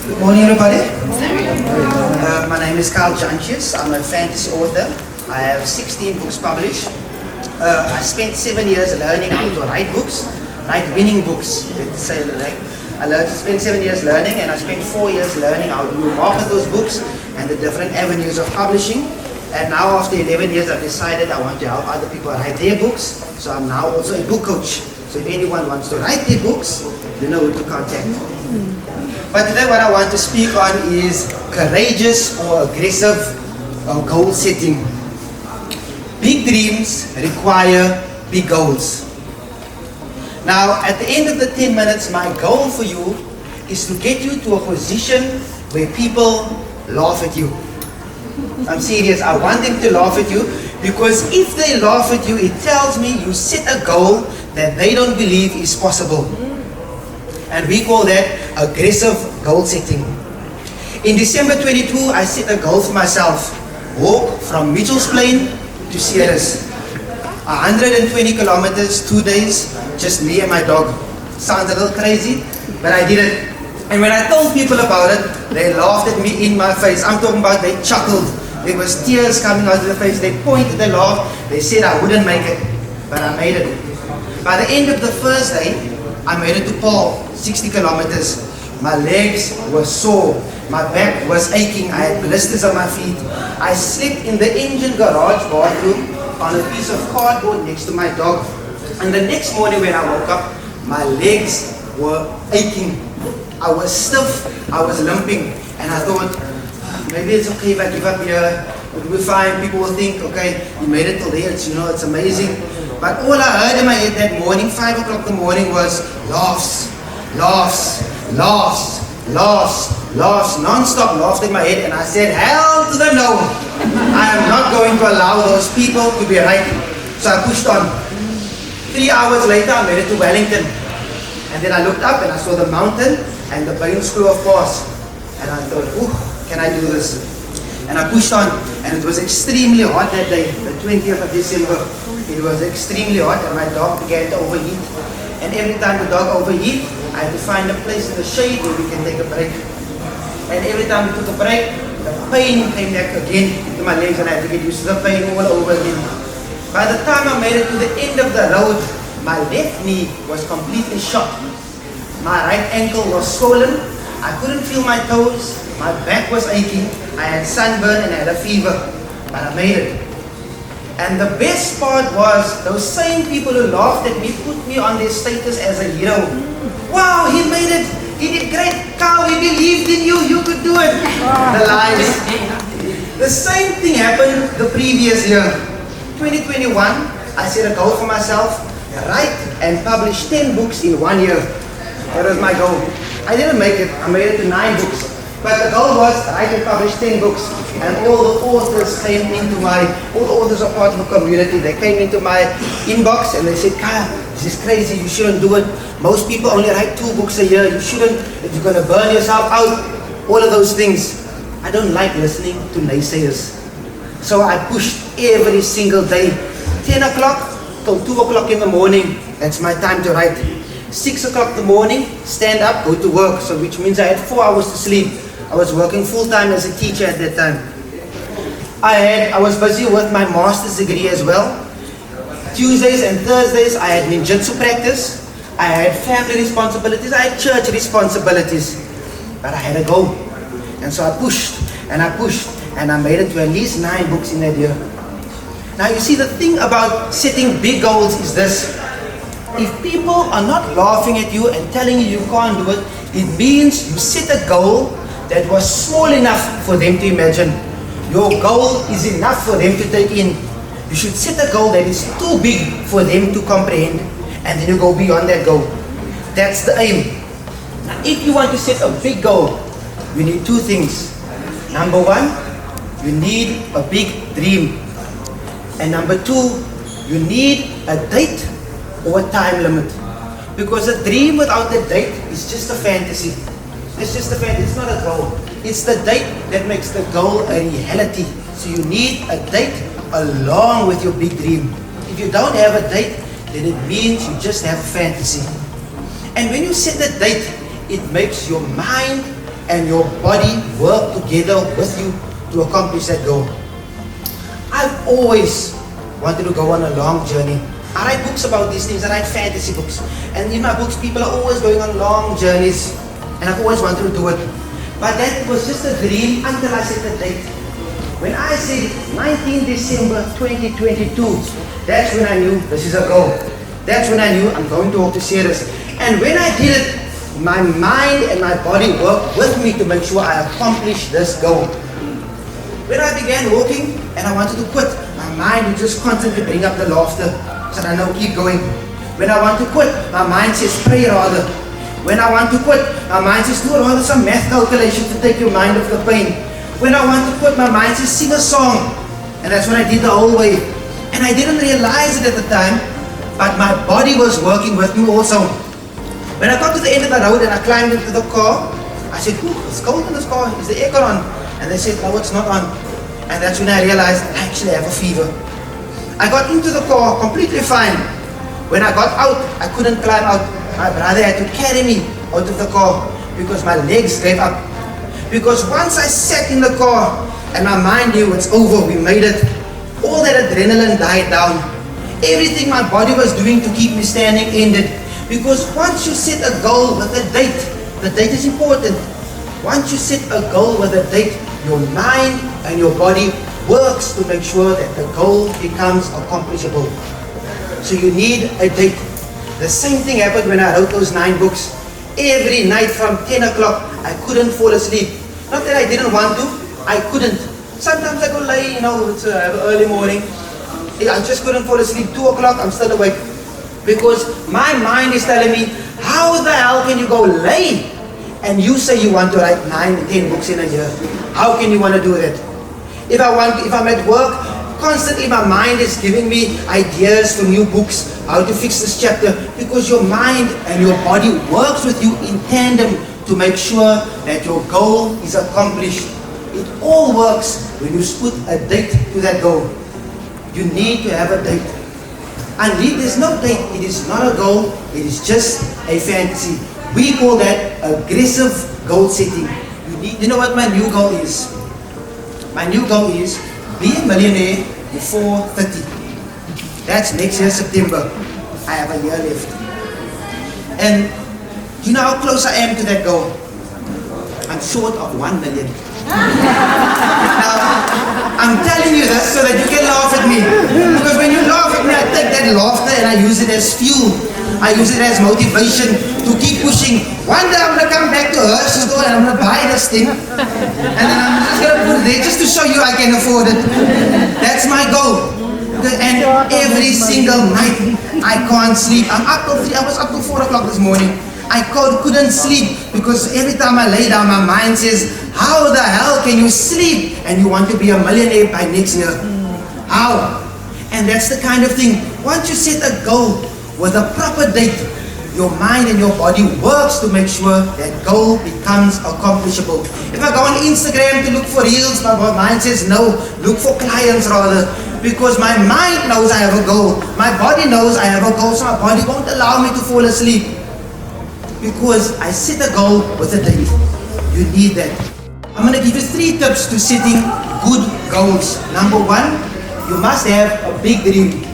Good morning, everybody. My name is Carl Janchius. I'm a fantasy author. I have 16 books published. I spent 7 years learning how to write books, write winning books. Let's say like spent 7 years learning, and I spent 4 years learning how to market those books and the different avenues of publishing. And now, after 11 years, I've decided I want to help other people write their books. So I'm now also a book coach. So if anyone wants to write their books, you know who to contact. But today what I want to speak on is courageous or aggressive goal setting. Big dreams require big goals. Now, at the end of the 10 minutes, my goal for you is to get you to a position where people laugh at you. I'm serious. I want them to laugh at you, because if they laugh at you, it tells me you set a goal that they don't believe is possible. And we call that aggressive goal setting. In December 22, I set a goal for myself. Walk from Mitchell's Plain to Ceres. 120 kilometers, 2 days, just me and my dog. Sounds a little crazy, but I did it. And when I told people about it, they laughed at me in my face. I'm talking about they chuckled. There was tears coming out of their face. They pointed, they laughed. They said I wouldn't make it, but I made it. By the end of the first day, I made it to Paul, 60 kilometers. My legs were sore. My back was aching. I had blisters on my feet. I slept in the engine garage bathroom on a piece of cardboard next to my dog. And the next morning when I woke up, my legs were aching. I was stiff. I was limping. And I thought, maybe it's okay if I give up here. It'll be fine. People will think, okay, you made it till there. It's amazing. But all I heard in my head that morning, 5 o'clock in the morning, was laughs, laughs, laughs, laughs, laughs, non-stop laughs in my head. And I said, hell to them no. I am not going to allow those people to be right. So I pushed on. 3 hours later, I made it to Wellington. And then I looked up and I saw the mountain and the Baines Crew of course. And I thought, ooh, can I do this? And I pushed on, and it was extremely hot that day, the 20th of December. It was extremely hot, and my dog began to overheat. And every time the dog overheat, I had to find a place in the shade where we can take a break. And every time we took a break, the pain came back again to my legs, and I had to get used to the pain all over again. By the time I made it to the end of the road, my left knee was completely shot. My right ankle was swollen. I couldn't feel my toes. My back was aching. I had sunburn and I had a fever. But I made it. And the best part was, those same people who laughed at me put me on their status as a hero. Wow, he made it. He did great. Carl, we believed in you. You could do it. The lies. The same thing happened the previous year. 2021, I set a goal for myself. Write and publish 10 books in 1 year. That was my goal. I didn't make it. I made it to 9 books. But the goal was write and publish 10 books. And all the authors came into all the authors are part of a community. They came into my inbox and they said, Kyle, this is crazy. You shouldn't do it. Most people only write 2 books a year. You shouldn't. If you're going to burn yourself out, all of those things. I don't like listening to naysayers. So I pushed every single day. 10 o'clock till 2 o'clock in the morning. That's my time to write. 6 o'clock in the morning, stand up, go to work. So which means I had 4 hours to sleep. I was working full-time as a teacher at that time. I was busy with my master's degree as well. Tuesdays and Thursdays, I had ninjutsu practice. I had family responsibilities. I had church responsibilities. But I had a goal. And so I pushed, and I made it to at least 9 books in that year. Now you see, the thing about setting big goals is this. If people are not laughing at you and telling you you can't do it, it means you set a goal that was small enough for them to imagine. Your goal is enough for them to take in. You should set a goal that is too big for them to comprehend, and then you go beyond that goal. That's the aim. Now, if you want to set a big goal, you need 2 things. Number 1, you need a big dream. And number 2, you need a date or a time limit. Because a dream without a date is just a fantasy. It's just a fantasy, it's not a goal. It's the date that makes the goal a reality. So you need a date along with your big dream. If you don't have a date, then it means you just have fantasy. And when you set a date, it makes your mind and your body work together with you to accomplish that goal. I've always wanted to go on a long journey. I write books about these things. I write fantasy books. And in my books, people are always going on long journeys. And I've always wanted to do it. But that was just a dream until I set the date. When I said 19 December 2022, that's when I knew this is a goal. That's when I knew I'm going to walk to Ceres. And when I did it, my mind and my body worked with me to make sure I accomplished this goal. When I began walking and I wanted to quit, my mind would just constantly bring up the laughter. So I know, keep going. When I want to quit, my mind says, pray rather. When I want to quit, my mind says, do rather some math calculation to take your mind off the pain. When I want to quit, my mind says, sing a song. And that's what I did the whole way. And I didn't realize it at the time, but my body was working with me also. When I got to the end of the road and I climbed into the car, I said, it's cold in this car, is the aircon on? And they said, no, it's not on. And that's when I realized I actually have a fever. I got into the car completely fine. When I got out, I couldn't climb out. My brother had to carry me out of the car because my legs gave up. Because once I sat in the car and my mind knew it's over, we made it, all that adrenaline died down. Everything my body was doing to keep me standing ended. Because once you set a goal with a date, the date is important. Once you set a goal with a date, your mind and your body works to make sure that the goal becomes accomplishable. So you need a date. The same thing happened when I wrote those 9 books. Every night from 10 o'clock, I couldn't fall asleep. Not that I didn't want to, I couldn't. Sometimes I go lay, it's early morning. I just couldn't fall asleep. 2 o'clock, I'm still awake. Because my mind is telling me, how the hell can you go lay and you say you want to write 9, 10 books in a year? How can you want to do that? If I'm at work, constantly my mind is giving me ideas for new books, how to fix this chapter, because your mind and your body works with you in tandem to make sure that your goal is accomplished. It all works when you put a date to that goal. You need to have a date. And there's no date, it is not a goal, it is just a fantasy. We call that aggressive goal setting. You know what my new goal is? My new goal is be a millionaire before 30. That's next year, September. I have a year left. And you know how close I am to that goal? I'm short of 1 million. Now, I'm telling you this so that you can laugh at me. Because when you laugh at me, I take that laughter and I use it as fuel. I use it as motivation to keep pushing. One day I'm going to come back to Hirsch store and I'm going to buy this thing. And then I'm just going to put it there just to show you I can afford it. That's my goal. And every single night, I can't sleep. I was up till 4 o'clock this morning. I couldn't sleep because every time I lay down, my mind says, how the hell can you sleep and you want to be a millionaire by next year? How? And that's the kind of thing. Once you set a goal with a proper date, your mind and your body works to make sure that goal becomes accomplishable. If I go on Instagram to look for reels, my mind says no, look for clients rather. Because my mind knows I have a goal. My body knows I have a goal, so my body won't allow me to fall asleep. Because I set a goal with a date. You need that. I'm going to give you 3 tips to setting good goals. Number 1, you must have a big dream.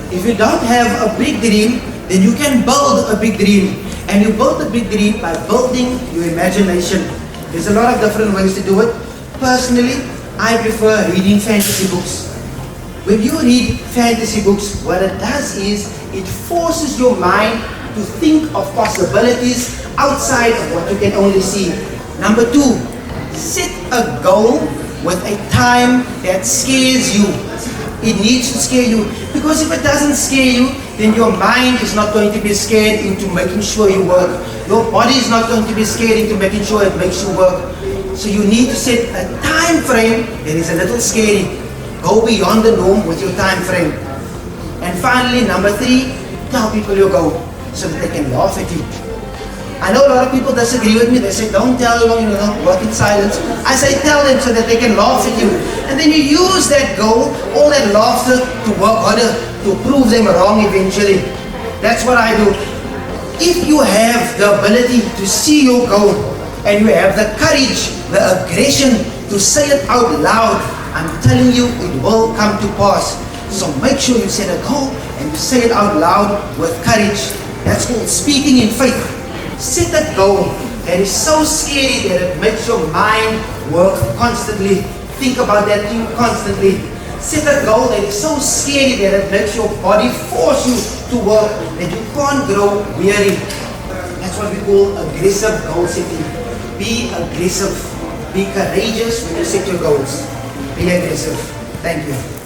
If you don't have a big dream, then you can build a big dream. And you build a big dream by building your imagination. There's a lot of different ways to do it. Personally, I prefer reading fantasy books. When you read fantasy books, what it does is it forces your mind to think of possibilities outside of what you can only see. Number 2, set a goal with a time that scares you. It needs to scare you, because if it doesn't scare you, then your mind is not going to be scared into making sure you work. Your body is not going to be scared into making sure it makes you work. So you need to set a time frame that is a little scary. Go beyond the norm with your time frame. And finally, number 3, tell people your goal so that they can laugh at you. I know a lot of people disagree with me. They say, don't tell them, don't work in silence. I say, tell them so that they can laugh at you. And then you use that goal, all that laughter, to work harder, to prove them wrong eventually. That's what I do. If you have the ability to see your goal and you have the courage, the aggression to say it out loud, I'm telling you, it will come to pass. So make sure you set a goal and you say it out loud with courage. That's called speaking in faith. Set that goal that is so scary that it makes your mind work constantly. Think about that thing constantly. Set a goal that is so scary that it makes your body force you to work, that you can't grow weary. That's what we call aggressive goal setting. Be aggressive. Be courageous when you set your goals. Be aggressive. Thank you.